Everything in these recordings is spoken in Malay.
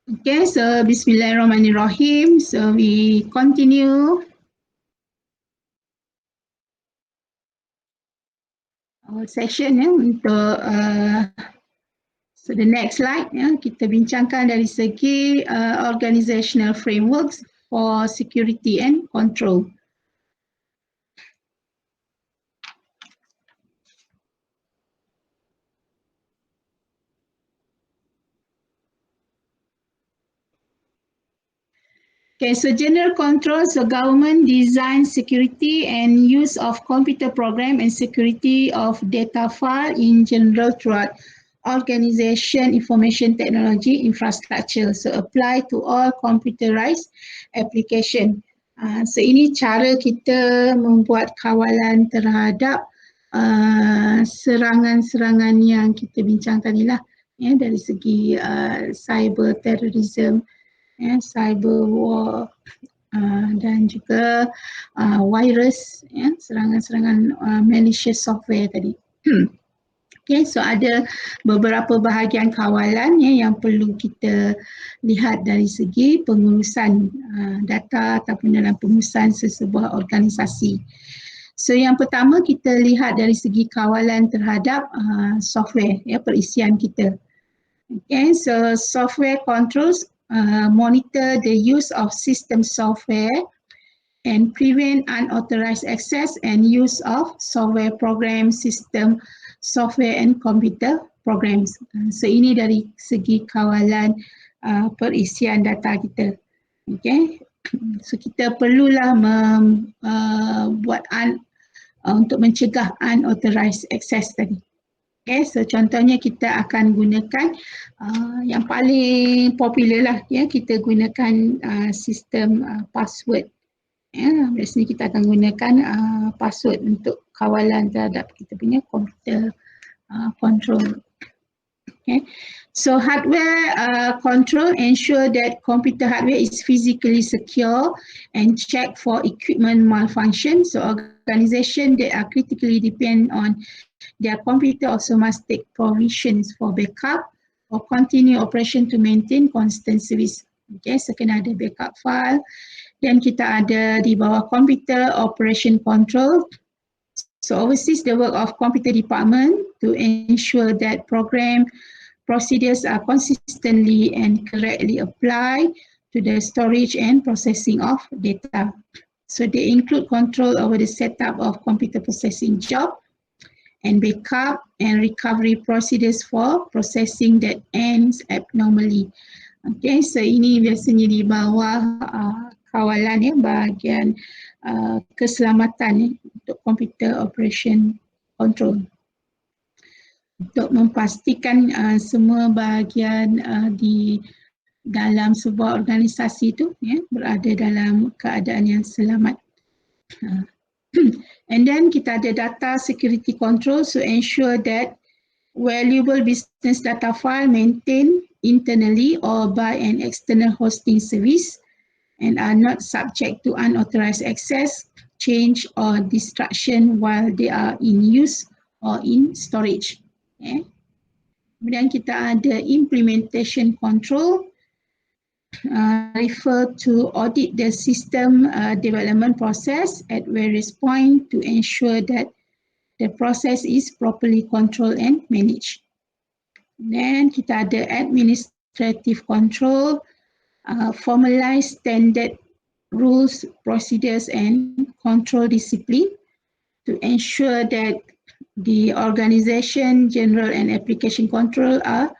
Okay, so Bismillahirrahmanirrahim. So we continue our session untuk so the next slide kita bincangkan dari segi organizational frameworks for security and control. Okay, so general controls, so government design security and use of computer program and security of data file in general throughout organization information technology infrastructure. So apply to all computerized application. So ini cara kita membuat kawalan terhadap serangan-serangan yang kita bincang tadi lah, dari segi cyber terrorism, cyber war dan juga virus, serangan-serangan malicious software tadi. Okay, so ada beberapa bahagian kawalan yang perlu kita lihat dari segi pengurusan data ataupun dalam pengurusan sesebuah organisasi. So yang pertama kita lihat dari segi kawalan terhadap software, perisian kita. Okay, so software controls monitor the use of system software and prevent unauthorized access and use of software program, system software and computer programs. So ini dari segi kawalan perisian data kita. Okay, so kita perlulah buat untuk mencegah unauthorized access tadi. Okay, so contohnya kita akan gunakan yang paling popular lah, kita gunakan sistem password. Biasanya kita akan gunakan password untuk kawalan terhadap kita punya computer control. Okay, so hardware control ensure that computer hardware is physically secure and check for equipment malfunction. So organization that are critically depend on their computer also must take provisions for backup or continue operation to maintain constant service. Okay, so kena ada backup file. Dan kita ada di bawah computer operation control. So oversees the work of computer department to ensure that program procedures are consistently and correctly applied to the storage and processing of data. So they include control over the setup of computer processing job and backup and recovery procedures for processing that ends abnormally. Okay, so ini biasanya di bawah kawalan bahagian keselamatan untuk computer operation control. Untuk memastikan semua bahagian di dalam sebuah organisasi itu berada dalam keadaan yang selamat. And then kita ada data security control to ensure that valuable business data file maintained internally or by an external hosting service and are not subject to unauthorized access, change or destruction while they are in use or in storage. Kemudian kita ada implementation control, refer to audit the system development process at various points to ensure that the process is properly controlled and managed. Then kita ada administrative control, formalize standard rules, procedures and control discipline to ensure that the organization, general and application control are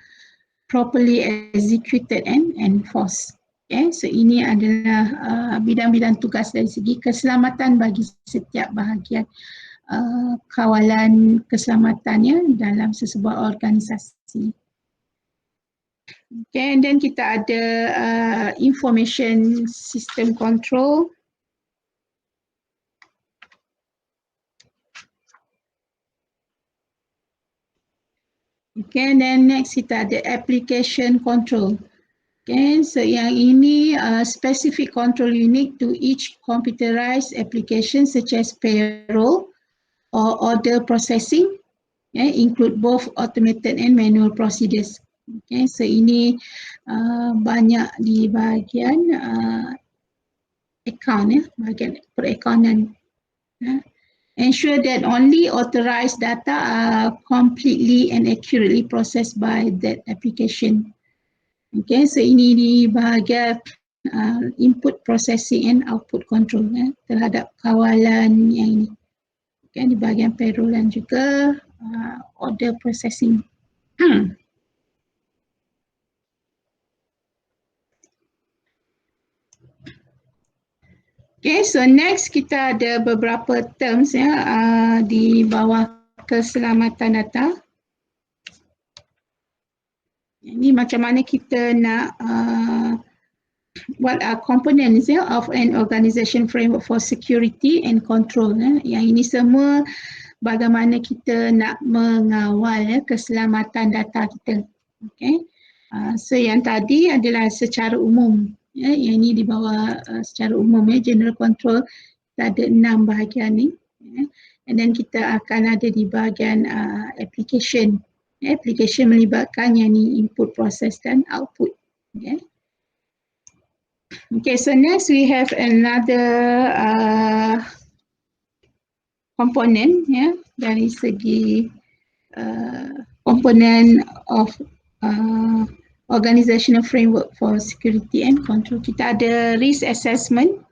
properly executed and enforced. Okay, so ini adalah bidang-bidang tugas dari segi keselamatan bagi setiap bahagian kawalan keselamatannya dalam sesebuah organisasi. Okay, and then kita ada information system control. Okay, and then next kita ada application control. Okay, so yang ini specific control unique to each computerized application such as payroll or order processing, include both automated and manual procedures. Okay, so ini banyak di bahagian account ya, bahagian perakaunan. Ensure that only authorized data are completely and accurately processed by that application. Okay, so ini di bahagian input processing and output control terhadap kawalan yang ini. Okay, di bahagian payroll dan juga order processing. Okay, so next kita ada beberapa terms ya di bawah keselamatan data. Ini macam mana kita nak what are components of an organization framework for security and control. Yang ini semua bagaimana kita nak mengawal keselamatan data kita. Okay. So yang tadi adalah secara umum. Yang ini di bawah secara umum general control, kita ada 6 bahagian ni. And then kita akan ada di bahagian application. Application melibatkan yang ni input, process dan output. Okay. Okay, so next we have another component dari segi component of organizational framework for security and control. Kita ada risk assessment.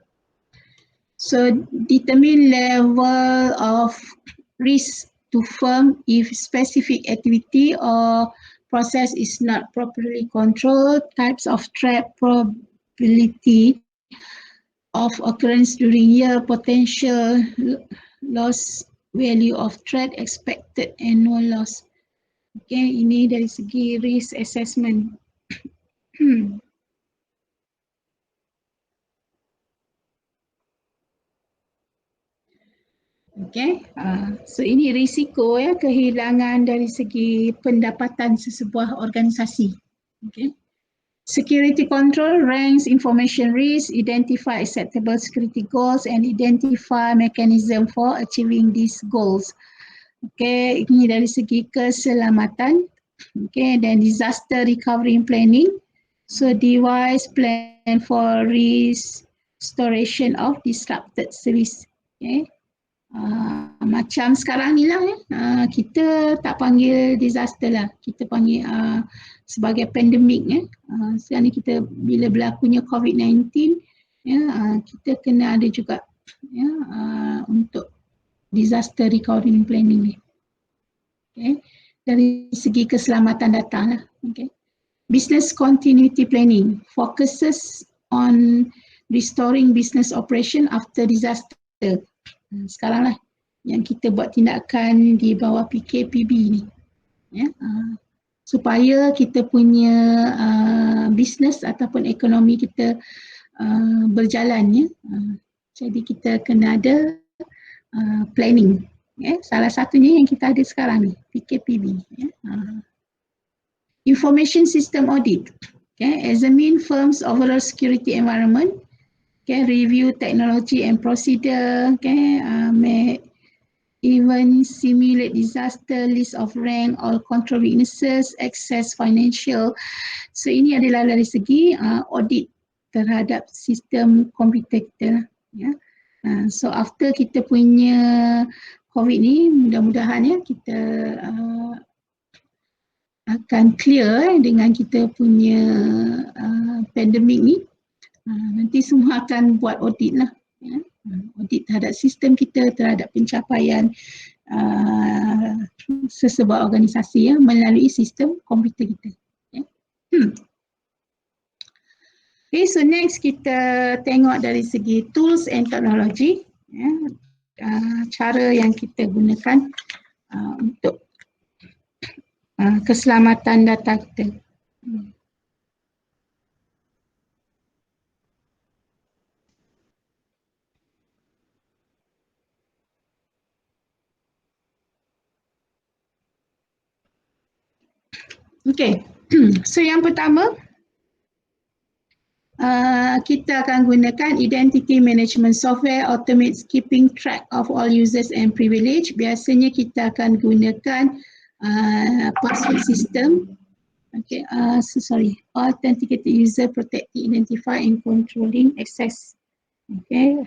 So determine level of risk to firm if specific activity or process is not properly controlled, types of threat, probability of occurrence during year, potential loss, value of threat, expected annual loss. Okay, ini dari segi risk assessment. Okay, so ini risiko kehilangan dari segi pendapatan sesebuah organisasi. Okay. Security control ranks information risk, identify acceptable security goals and identify mechanism for achieving these goals. Okay, ini dari segi keselamatan. Okay, then disaster recovery planning. So devise plan for restoration of disrupted service. Okay. Macam sekarang ni lah kita tak panggil disaster lah, kita panggil sebagai pandemik sekarang ni kita bila berlakunya COVID-19 kita kena ada juga untuk disaster recovery planning ni. Okay. Dari segi keselamatan data lah. Okay. Business continuity planning focuses on restoring business operation after disaster. Sekarang lah yang kita buat tindakan di bawah PKPB ni supaya kita punya bisnes ataupun ekonomi kita berjalan jadi kita kena ada planning salah satunya yang kita ada sekarang ni PKPB Information System Audit examine firms overall security environment. Review technology and procedure, may even simulate disaster, list of rank, all control weaknesses, access financial. So ini adalah dari segi audit terhadap sistem komputer kita. So after kita punya COVID ni, mudah-mudahan kita akan clear dengan kita punya pandemik ni. Nanti semua akan buat audit lah. Audit terhadap sistem kita, terhadap pencapaian sesebuah organisasi melalui sistem komputer kita. Okay, so next kita tengok dari segi tools and technology. Cara yang kita gunakan untuk keselamatan data kita. Okay, so yang pertama kita akan gunakan identity management software automates keeping track of all users and privilege. Biasanya kita akan gunakan password system Okay, authenticated user protecting, identify and controlling access. Okay,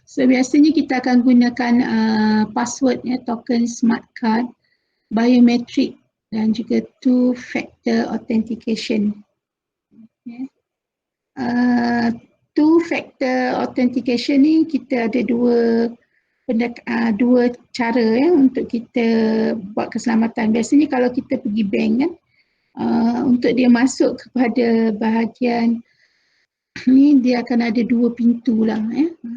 so biasanya kita akan gunakan password, token smart card, biometric dan juga two-factor authentication. Okay. Two-factor authentication ni kita ada dua cara untuk kita buat keselamatan. Biasanya kalau kita pergi bank kan, untuk dia masuk kepada bahagian ni dia akan ada dua pintu lah.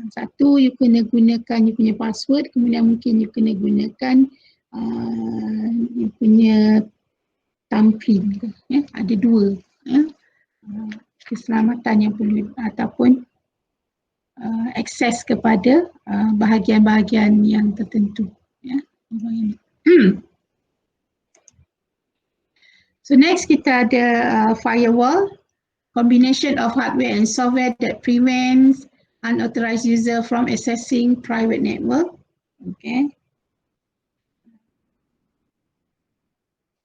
Satu, you kena gunakan you punya password, kemudian mungkin you kena gunakan you punya thumbprint. Ada dua keselamatan yang perlu ataupun akses kepada bahagian-bahagian yang tertentu. So next kita ada firewall, combination of hardware and software that prevents unauthorized user from accessing private network. Okay.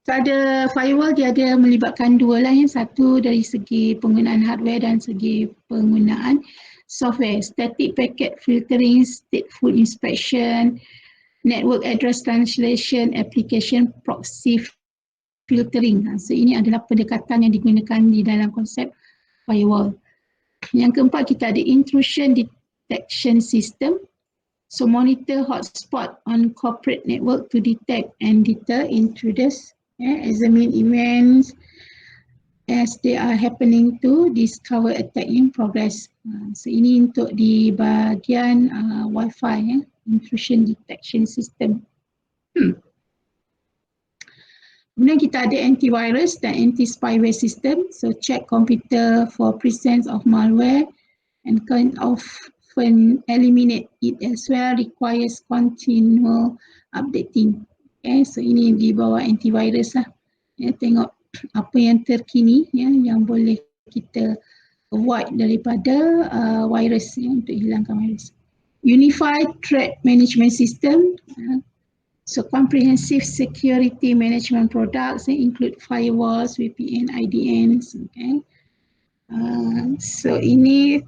So ada firewall, dia ada melibatkan dua lah, satu dari segi penggunaan hardware dan segi penggunaan software. Static packet filtering, stateful inspection, network address translation, application proxy filtering. So ini adalah pendekatan yang digunakan di dalam konsep firewall. Yang keempat, kita ada intrusion detection system. So monitor hotspot on corporate network to detect and deter intruders. Examine events as they are happening to discover attack in progress. So ini untuk di bahagian Wi-Fi, intrusion detection system. Kemudian kita ada antivirus dan anti-spyware system. So check computer for presence of malware and can often eliminate it as well, requires continual updating. Okay, so ini di bawah antivirus lah. Tengok apa yang terkini yang boleh kita avoid daripada virus untuk hilangkan virus. Unified Threat Management System. So comprehensive security management products include firewalls, VPN, IDNs. Okay. So ini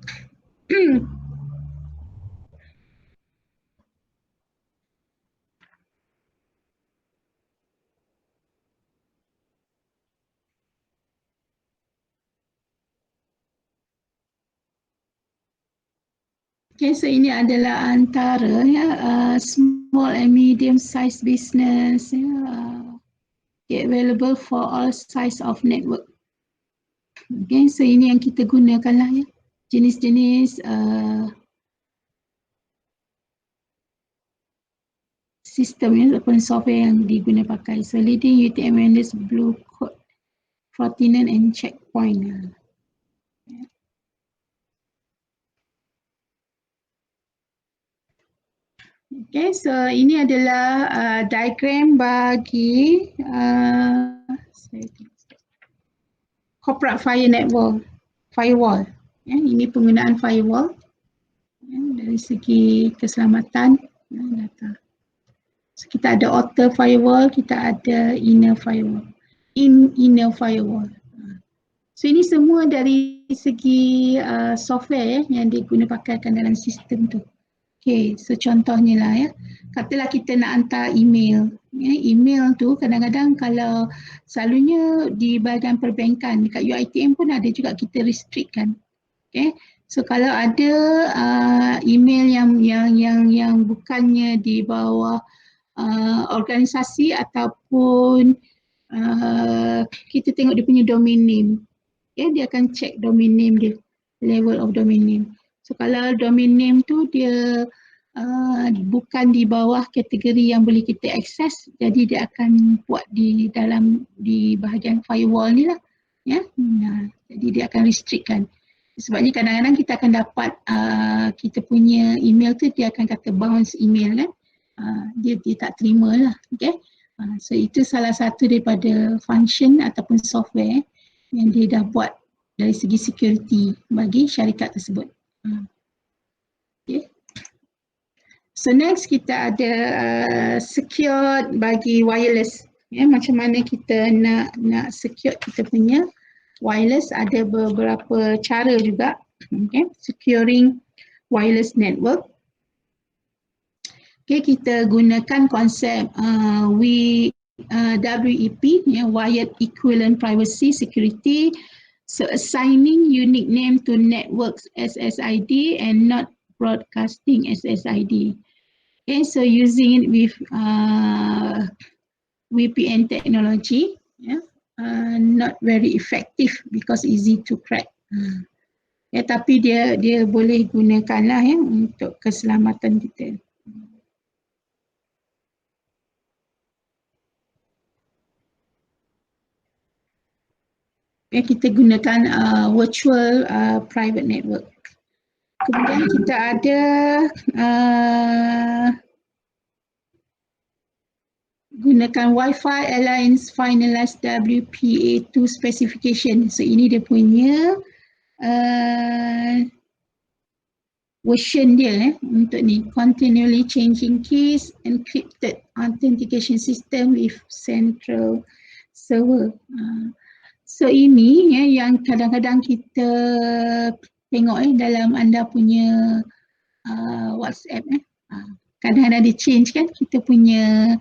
okay, so ini adalah antara small and medium size business available for all size of network. Okay, so ini yang kita gunakan lah jenis-jenis sistem ataupun software yang diguna pakai. So leading UTM vendors, Blue Code, Fortinet and Checkpoint. Okay, so ini adalah diagram bagi corporate firewall. Ini penggunaan firewall dari segi keselamatan data. So kita ada outer firewall, kita ada inner firewall. Inner firewall. So ini semua dari segi software yang diguna pakaikan dalam sistem tu. Okay, so contohnya lah katalah kita nak hantar email. Email tu kadang-kadang kalau selalunya di bahagian perbankan, dekat UiTM pun ada juga kita restrict kan. Okay, so kalau ada email yang bukannya di bawah organisasi ataupun kita tengok dia punya domain name. Okay, dia akan check domain name dia, level of domain name. So kalau domain name tu dia bukan di bawah kategori yang boleh kita akses, jadi dia akan buat di bahagian firewall ni lah. Jadi dia akan restrictkan. Sebabnya kadang-kadang kita akan dapat kita punya email tu dia akan kata bounce email kan. Dia tak terima lah. Okay? So itu salah satu daripada function ataupun software yang dia dah buat dari segi security bagi syarikat tersebut. Okay. So next kita ada secured bagi wireless. Ya, macam mana kita nak secure kita punya wireless, ada beberapa cara juga. Okay, securing wireless network. Okay, kita gunakan konsep WEP, ya, Wired Equivalent Privacy Security. So assigning unique name to networks SSID and not broadcasting SSID. Okay, so using it with VPN technology, yeah, not very effective because easy to crack. Ya, tapi dia boleh gunakanlah ya untuk keselamatan kita. Ya, kita gunakan virtual private network. Kemudian kita ada gunakan Wi-Fi Alliance Finalized WPA2 specification. So ini dia punya version dia untuk ni, continually changing keys, encrypted authentication system with central server. So ini ya yang kadang-kadang kita tengok dalam anda punya WhatsApp kadang-kadang dia change kan kita punya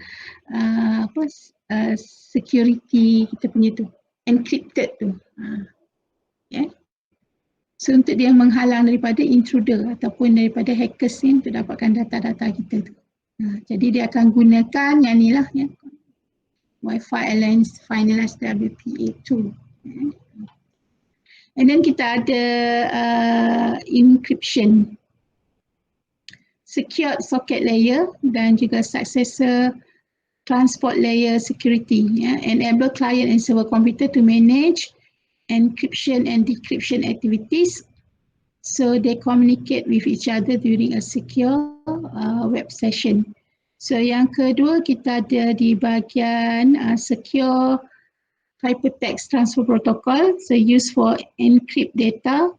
security kita punya tu, encrypted tu. Yeah. So untuk dia menghalang daripada intruder ataupun daripada hackers ni untuk dapatkan data-data kita tu. Jadi dia akan gunakan yang ni lah ya. Wi-Fi Alliance Finalized WPA2. And then kita ada encryption, secured socket layer dan juga successor transport layer security. Enable client and server computer to manage encryption and decryption activities so they communicate with each other during a secure web session. So yang kedua kita ada di bahagian secure hypertext transfer protocol, so used for encrypt data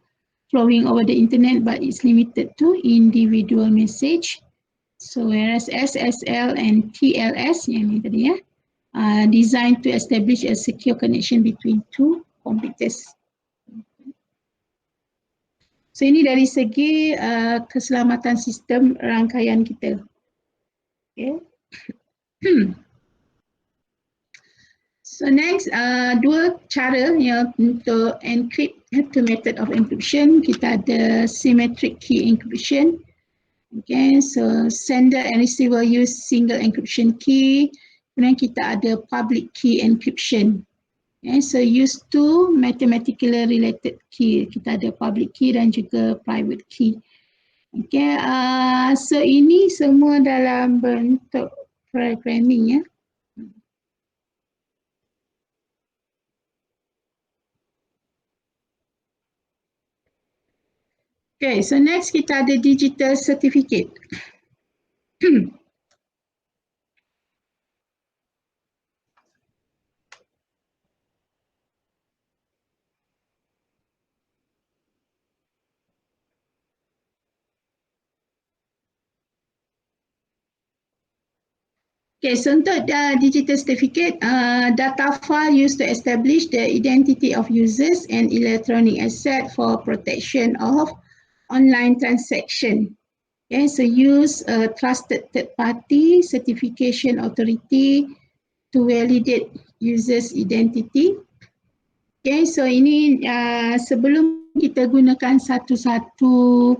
flowing over the internet but it's limited to individual message. So whereas SSL and TLS yang ni tadi ya, designed to establish a secure connection between two computers. So ini dari segi keselamatan sistem rangkaian kita. Okay. So next, dua cara ya untuk encrypt, two method of encryption. Kita ada symmetric key encryption. Okay, so sender and receiver use single encryption key. Kemudian kita ada public key encryption. Okay, so use two mathematically related key. Kita ada public key dan juga private key. Okay, so ini semua dalam bentuk programming ya. Okay, so next kita ada digital certificate. Okay, so untuk digital certificate, data file used to establish the identity of users and electronic asset for protection of online transaction. Okay, so use a trusted third-party certification authority to validate users' identity. Okay, so ini sebelum kita gunakan satu-satu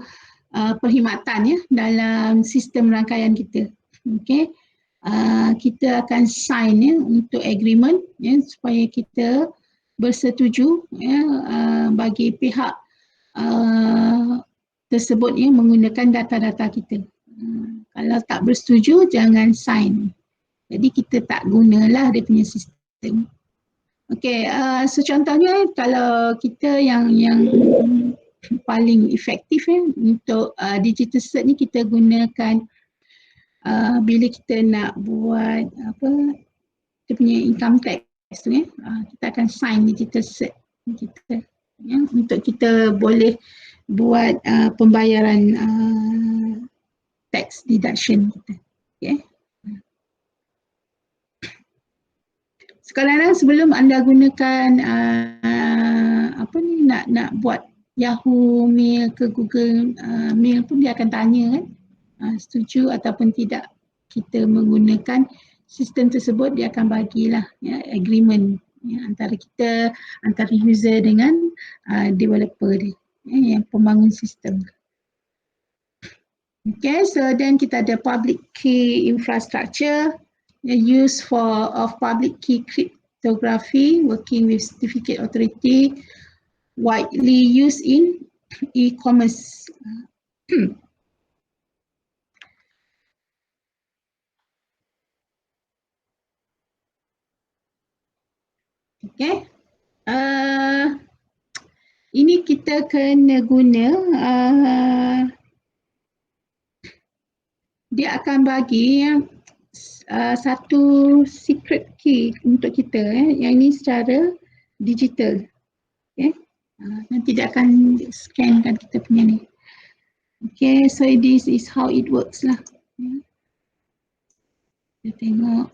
perkhidmatan ya dalam sistem rangkaian kita. Okay, kita akan sign ya untuk agreement ya supaya kita bersetuju ya bagi pihak tersebut ya menggunakan data-data kita. Kalau tak bersetuju jangan sign. Jadi kita tak gunalah dia punya sistem. Okey, so contohnya kalau kita yang paling efektif ya untuk digital cert ni kita gunakan bila kita nak buat kita punya income tax tu ya, kita akan sign digital cert kita ya untuk kita boleh buat pembayaran tax deduction kita. Okay. Kadang-kadang sebelum anda gunakan apa ni nak buat Yahoo Mail ke Google Mail pun dia akan tanya kan, setuju ataupun tidak kita menggunakan sistem tersebut. Dia akan bagilah agreement antara kita, antara user dengan developer dia, yang pembangun sistem. Okay, so then kita ada public key infrastructure, use of public key cryptography, working with certificate authority, widely used in e-commerce. Okay, ini kita kena guna, dia akan bagi satu secret key untuk kita, yang ini secara digital. Okay, nanti dia akan scankan kita punya ni. Okay, so this is how it works lah. Kita tengok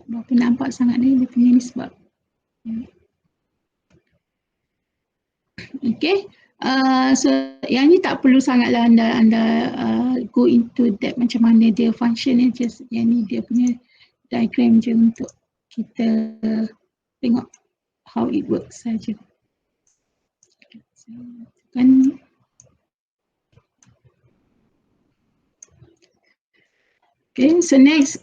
berapa nampak sangat ni dia punya ni sebab. Okay, so yang ni tak perlu sangatlah anda go into that macam mana dia function ni, just yang ni dia punya diagram je untuk kita tengok how it works saja. Kan okay, so next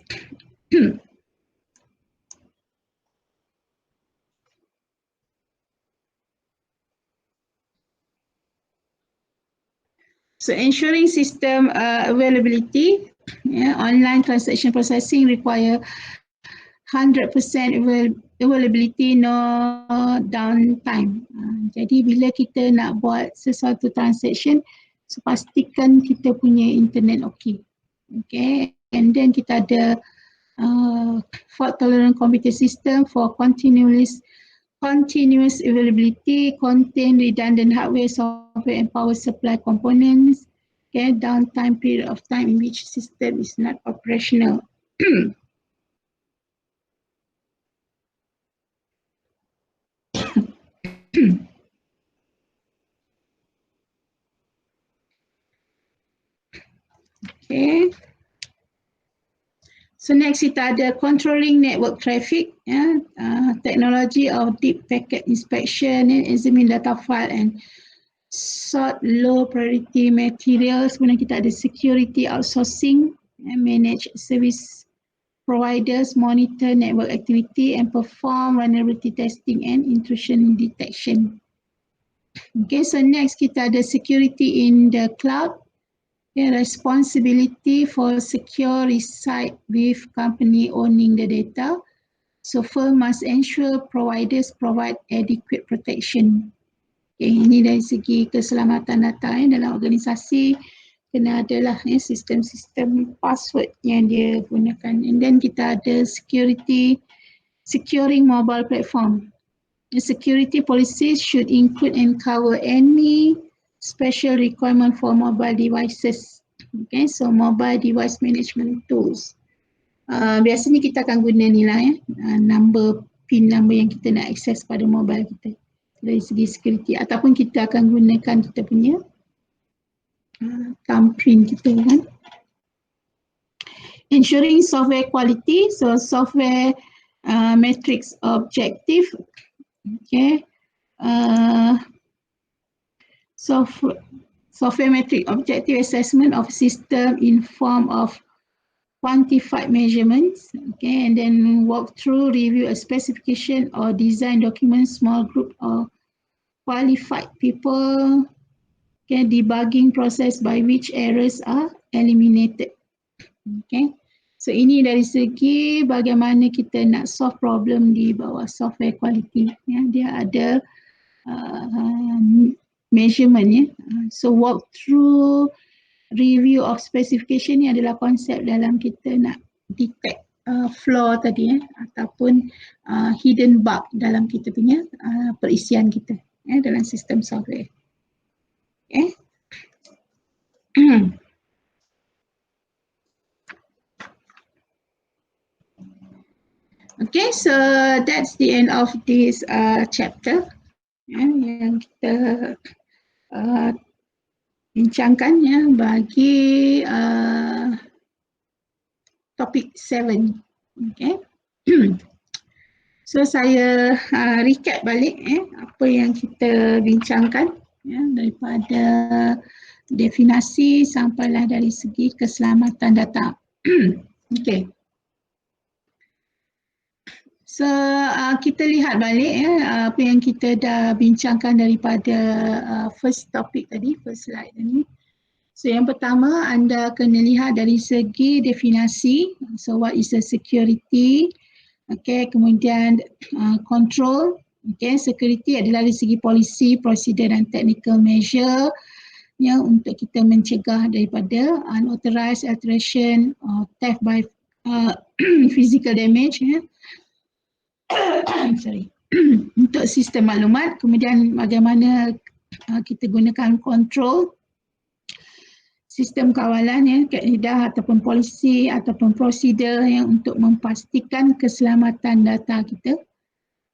so ensuring system availability, online transaction processing require 100% availability, no downtime. Jadi bila kita nak buat sesuatu transaction, so pastikan kita punya internet okay. Okay, and then kita ada fault tolerant computer system for continuous availability, contain redundant hardware, software and power supply components, okay, downtime period of time in which system is not operational. Okay. So next kita ada controlling network traffic, technology of deep packet inspection, examine data file and sort low priority materials. Kemudian kita ada security outsourcing, manage service providers, monitor network activity and perform vulnerability testing and intrusion detection. Okay, so next kita ada security in the cloud. Responsibility for secure reside with company owning the data. So firm must ensure providers provide adequate protection. Okay, ini dari segi keselamatan data dalam organisasi, kena adalah sistem-sistem password yang dia gunakan. And then kita ada securing mobile platform. The security policies should include and cover any special requirement for mobile devices. Okay, so mobile device management tools. Biasanya kita akan guna ni lah PIN number yang kita nak access pada mobile kita dari segi security, ataupun kita akan gunakan kita punya thumbprint kita kan. Ensuring software quality, so software matrix objective. Okay. Software metric objective assessment of system in form of quantified measurements, okay, and then walk through, review a specification or design document, small group or qualified people, okay, debugging process by which errors are eliminated. Okay, so ini dari segi bagaimana kita nak solve problem di bawah software quality. Dia ada measurement ya. So walk through, review of specification ni adalah konsep dalam kita nak detect flaw tadi ataupun hidden bug dalam kita punya perisian kita dalam sistem software. Okay. Okay, so that's the end of this chapter yang kita uh, bincangkan ya bagi topik 7. Okay. So saya recap balik apa yang kita bincangkan ya, daripada definisi sampailah dari segi keselamatan data. Okay. So kita lihat balik apa yang kita dah bincangkan daripada first topic tadi, first slide tadi. So yang pertama anda kena lihat dari segi definisi. So what is the security? Okay, kemudian control. Okay, security adalah dari segi policy, prosedur dan technical measure yang untuk kita mencegah daripada unauthorized alteration or theft by physical damage sorry. Untuk sistem maklumat, kemudian bagaimana kita gunakan control, sistem kawalan kaedah ataupun polisi ataupun prosedur yang untuk memastikan keselamatan data kita.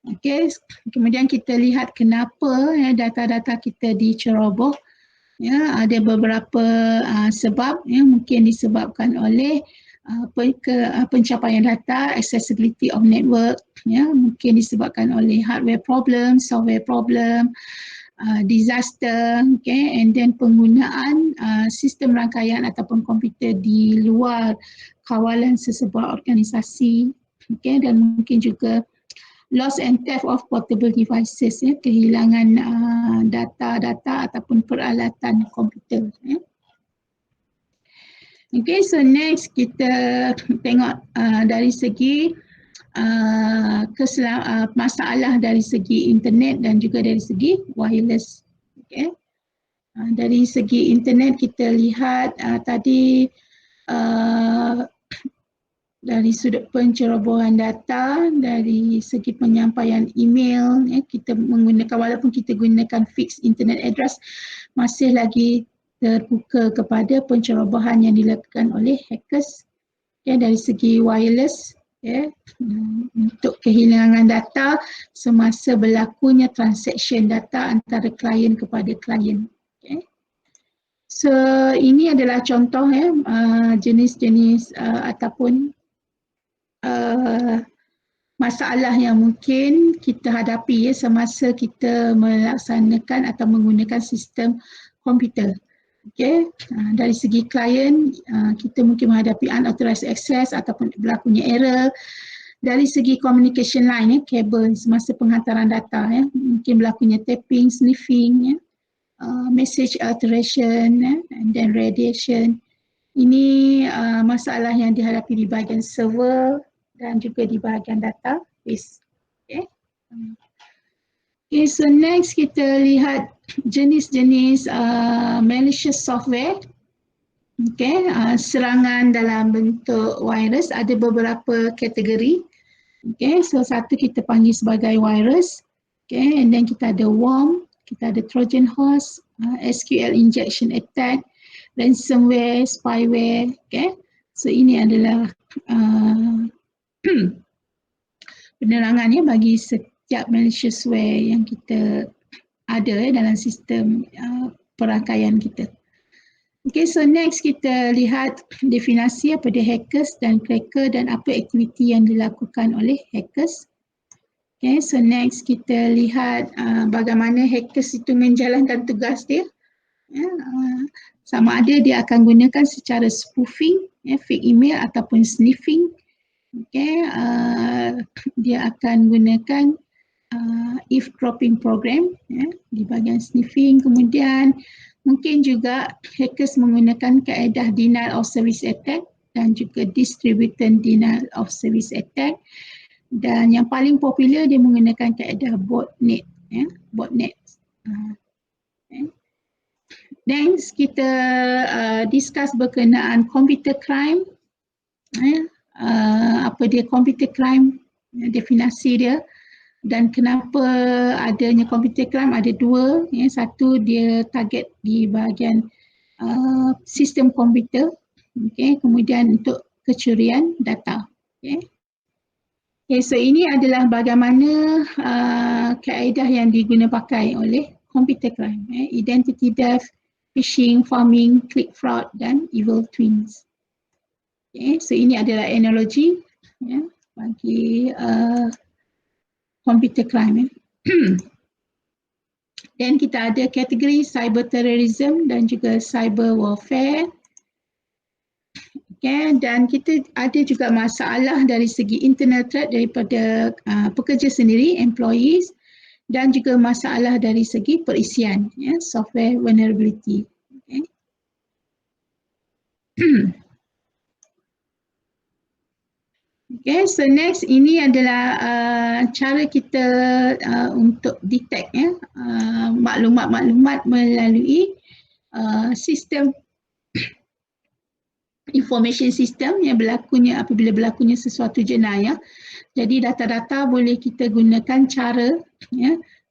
Okey, kemudian kita lihat kenapa data-data kita diceroboh. Ya, ada beberapa sebab mungkin disebabkan oleh pencapaian data, accessibility of network, mungkin disebabkan oleh hardware problem, software problem, disaster, okay, and then penggunaan sistem rangkaian ataupun komputer di luar kawalan sesebuah organisasi, okay, dan mungkin juga loss and theft of portable devices, kehilangan data-data ataupun peralatan komputer. Okay, so next kita tengok dari segi masalah dari segi internet dan juga dari segi wireless. Okay. Dari segi internet kita lihat tadi dari sudut pencerobohan data, dari segi penyampaian email, kita menggunakan, walaupun kita gunakan fixed internet address, masih lagi terbuka kepada pencerobohan yang dilakukan oleh hackers. Dari segi wireless, untuk kehilangan data semasa berlakunya transaction data antara klien kepada klien. So ini adalah contoh jenis-jenis ataupun masalah yang mungkin kita hadapi semasa kita melaksanakan atau menggunakan sistem komputer. Okay. Dari segi klien, kita mungkin menghadapi unauthorized access ataupun berlakunya error. Dari segi communication line, kabel semasa penghantaran data, mungkin berlakunya tapping, sniffing, message alteration, and then radiation. Ini masalah yang dihadapi di bahagian server dan juga di bahagian database. Okay. Okay, so next kita lihat jenis-jenis malicious software. Okay, serangan dalam bentuk virus ada beberapa kategori. Okay, so satu kita panggil sebagai virus. Okay, and then kita ada worm, kita ada Trojan horse, SQL injection attack, ransomware, spyware. Okay, so ini adalah penerangannya bagi setiap maliciousware yang kita ada dalam sistem perangkaian kita. Okay, so next kita lihat definisi apa dia hackers dan cracker dan apa aktiviti yang dilakukan oleh hackers. Okay, so next kita lihat bagaimana hackers itu menjalankan tugas dia. Sama ada dia akan gunakan secara spoofing, fake email ataupun sniffing. Okay, dia akan gunakan eavesdropping program di bahagian sniffing. Kemudian mungkin juga hackers menggunakan kaedah denial of service attack dan juga distributed denial of service attack. Dan yang paling popular dia menggunakan kaedah botnet. Botnet. Next kita discuss berkenaan computer crime. Apa dia computer crime, definisi dia, dan kenapa adanya computer crime ada dua. Satu dia target di bahagian sistem komputer, okay. Kemudian untuk kecurian data. Okay. Okay, so ini adalah bagaimana kaedah yang digunakan pakai oleh computer crime, identity theft, phishing, farming, click fraud dan evil twins. Okay, so ini adalah analogi bagi computer crime. Dan kita ada kategori cyber terrorism dan juga cyber warfare. Okay, dan kita ada juga masalah dari segi internal threat daripada pekerja sendiri, employees, dan juga masalah dari segi perisian, software vulnerability. Okay. Okay, so next ini adalah cara kita untuk detect maklumat-maklumat melalui sistem information system yang berlakunya apabila berlakunya sesuatu jenayah. Jadi data-data boleh kita gunakan cara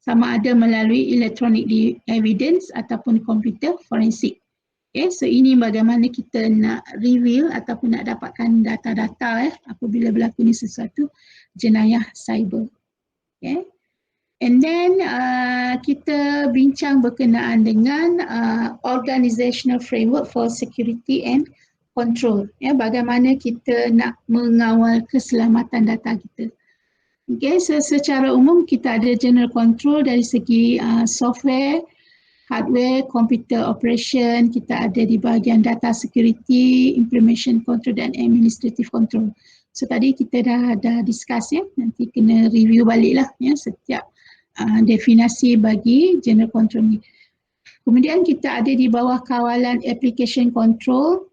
sama ada melalui electronic evidence ataupun komputer forensik. Okay, so ini bagaimana kita nak reveal ataupun nak dapatkan data-data apabila berlakunya sesuatu jenayah cyber. Okay. And then kita bincang berkenaan dengan organizational framework for security and control. Bagaimana kita nak mengawal keselamatan data kita. Okay, so secara umum kita ada general control dari segi software, hardware, computer operation, kita ada di bahagian data security, implementation control dan administrative control. So tadi kita dah discuss nanti kena review balik lah setiap definasi bagi general control ni. Kemudian kita ada di bawah kawalan application control.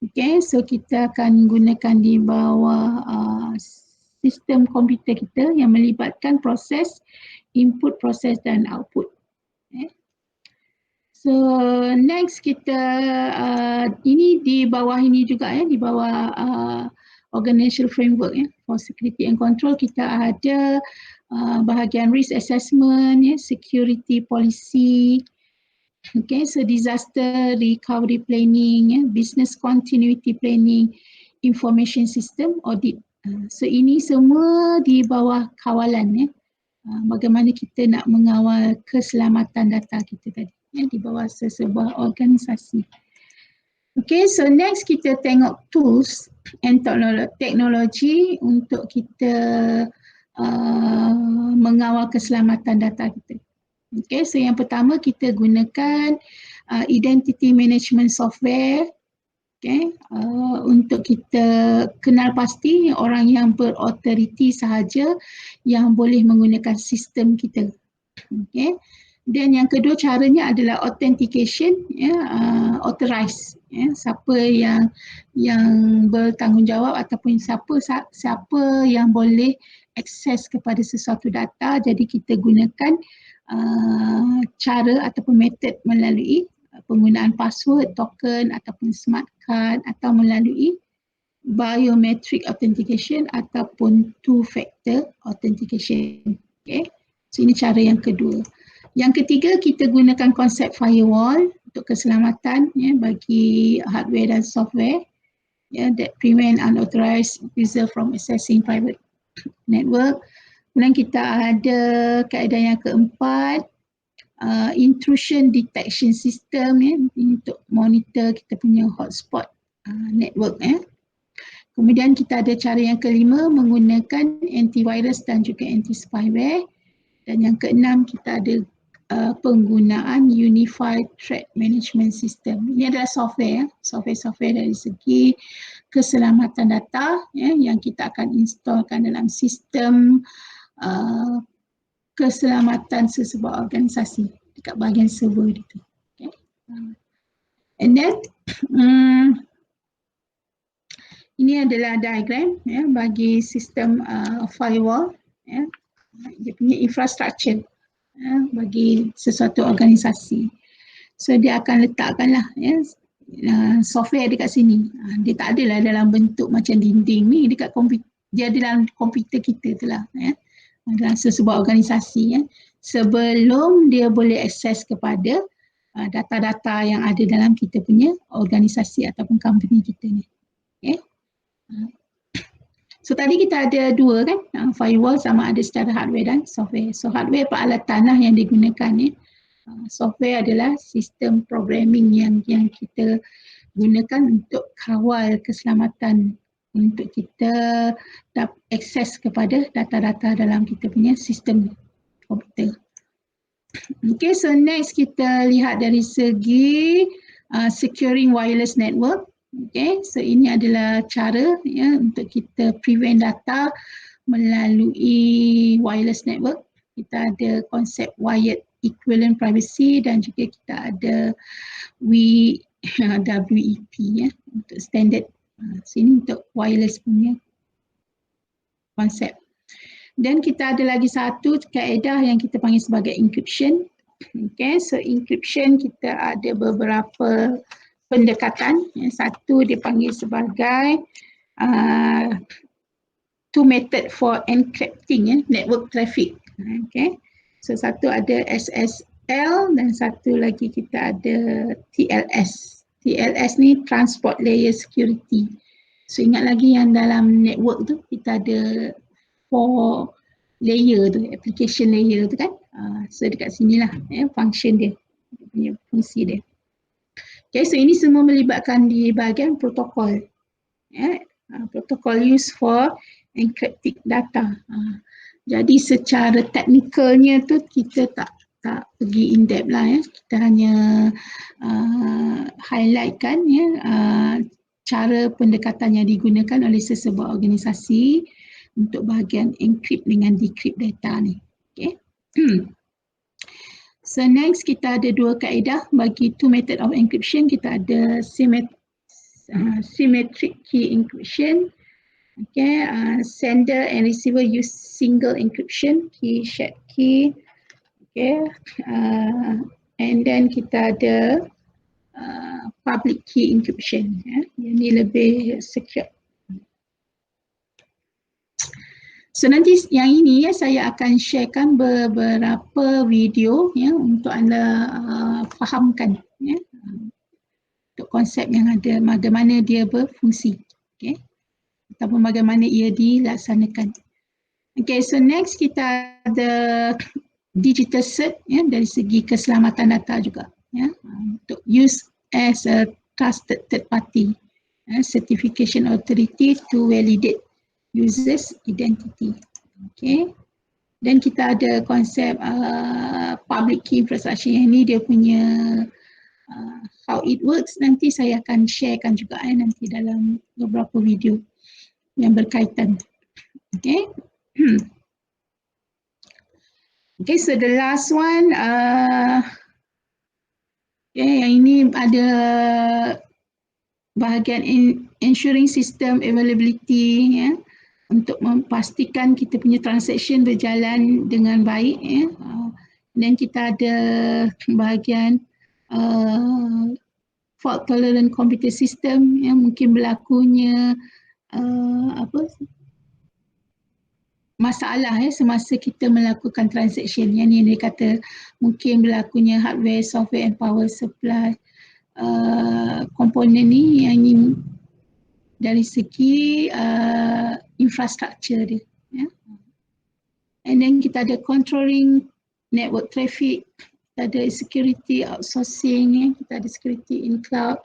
Okay, so kita akan gunakan di bawah sistem komputer kita yang melibatkan proses input, proses dan output. Okay. So next kita ini di bawah ini juga di bawah organizational framework for security and control kita ada bahagian risk assessment, security policy. Okay, so disaster recovery planning, business continuity planning, information system audit. So ini semua di bawah kawalan bagaimana kita nak mengawal keselamatan data kita tadi di bawah sesebuah organisasi. Okay, so next kita tengok tools and teknologi untuk kita mengawal keselamatan data kita. Okay, so yang pertama kita gunakan identity management software, untuk kita kenal pasti orang yang berautoriti sahaja yang boleh menggunakan sistem kita. Okay. Dan yang kedua caranya adalah authentication, authorize, siapa yang bertanggungjawab ataupun siapa yang boleh akses kepada sesuatu data. Jadi kita gunakan cara ataupun metod melalui penggunaan password, token ataupun smart card atau melalui biometric authentication ataupun two-factor authentication. Okay. So ini cara yang kedua. Yang ketiga kita gunakan konsep firewall untuk keselamatan bagi hardware dan software that prevent unauthorized user from accessing private network. Kemudian kita ada kaedah yang keempat, intrusion detection system untuk monitor kita punya hotspot network. Kemudian kita ada cara yang kelima menggunakan antivirus dan juga anti-spyware. Dan yang keenam kita ada penggunaan Unified Threat Management System. Ini adalah software, software dari segi keselamatan data yang kita akan installkan dalam sistem keselamatan sesebuah organisasi dekat bahagian server itu. Okay. And then ini adalah diagram bagi sistem firewall, dia punya infrastructure bagi sesuatu organisasi. So dia akan letakkanlah software dekat sini. Dia tak adalah dalam bentuk macam dinding ni dekat komputer, dia ada dalam komputer kita tu lah. Dalam sesebuah organisasi sebelum dia boleh akses kepada data-data yang ada dalam kita punya organisasi ataupun company kita ni. Okay. So So tadi kita ada dua kan, firewall sama ada secara hardware dan software. So hardware peralatan lah yang digunakan ni. Software adalah sistem programming yang kita gunakan untuk kawal keselamatan, untuk kita dapat akses kepada data-data dalam kita punya sistem komputer. Okay, so next kita lihat dari segi securing wireless network. Okay, so ini adalah cara ya untuk kita prevent data melalui wireless network. Kita ada konsep wired equivalent privacy dan juga kita ada WEP ya untuk standard. Sini untuk wireless punya konsep. Dan kita ada lagi satu kaedah yang kita panggil sebagai encryption. Okay, so encryption kita ada beberapa pendekatan. Satu dipanggil sebagai two method for encrypting network traffic. Okay, so satu ada SSL dan satu lagi kita ada TLS. TLS ni transport layer security. So ingat lagi yang dalam network tu kita ada 4 layer tu, application layer tu kan. So dekat sinilah function dia, punya fungsi dia. Okay, so ini semua melibatkan di bahagian protokol. Protokol used for encrypted data. Jadi secara teknikalnya tu kita tak pergi in depth lah ya. Kita hanya highlightkan ya cara pendekatan yang digunakan oleh sesebuah organisasi untuk bahagian encrypt dengan decrypt data ni. Okay. So next kita ada dua kaedah bagi two method of encryption. Kita ada symmetric key encryption. Okay, sender and receiver use single encryption, key shared key. Okay, and then kita ada public key encryption. Yang ni lebih secure. So nanti yang ini ya saya akan sharekan beberapa video ya untuk anda fahamkan ya untuk konsep yang ada, bagaimana dia berfungsi, okay, ataupun bagaimana ia dilaksanakan. Okay, so next kita ada digital cert ya dari segi keselamatan data juga ya untuk use as a trusted third party certification authority to validate users identity. Okay. Dan kita ada konsep public key infrastructure. Yang ni dia punya how it works. Nanti saya akan sharekan juga nanti dalam beberapa video yang berkaitan. Okay. Okay, so the last one yang ini ada bahagian ensuring system availability ya untuk memastikan kita punya transaction berjalan dengan baik ya. Dan kita ada bahagian fault tolerant computer system yang mungkin berlakunya masalah semasa kita melakukan transaction. Yang ni dia kata mungkin berlakunya hardware, software and power supply komponen ni yang ini dari segi infrastructure dia. Ya. And then kita ada controlling network traffic, kita ada security outsourcing, ya. Kita ada security in cloud,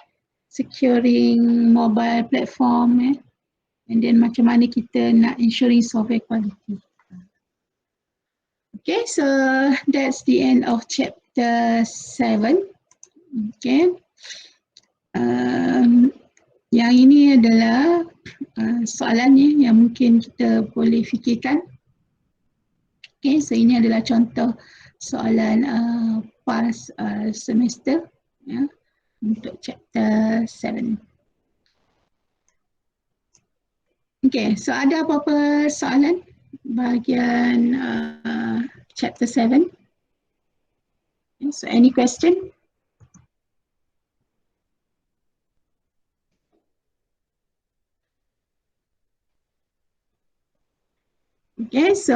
securing mobile platform, ya. And then macam mana kita nak ensuring software quality. Okay, so that's the end of chapter 7. Okay. Yang ini adalah soalannya yang mungkin kita boleh fikirkan. Okay, so ini adalah contoh soalan past semester ya, untuk chapter 7. Okay, so ada apa-apa soalan bahagian chapter 7? So any question? Okay, so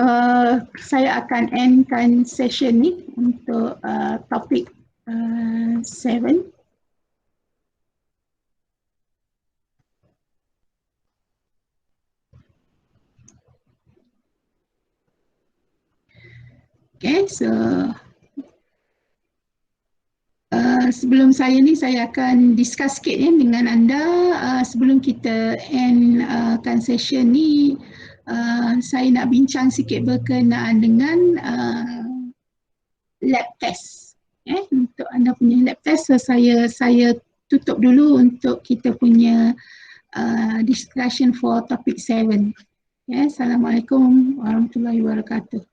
saya akan endkan session ni untuk topik 7. so sebelum saya akan discuss sikit dengan anda sebelum kita end kan session ni. Saya nak bincang sikit berkenaan dengan lab test. Untuk anda punya lab test, so saya tutup dulu untuk kita punya discussion for topic 7. Assalamualaikum warahmatullahi wabarakatuh.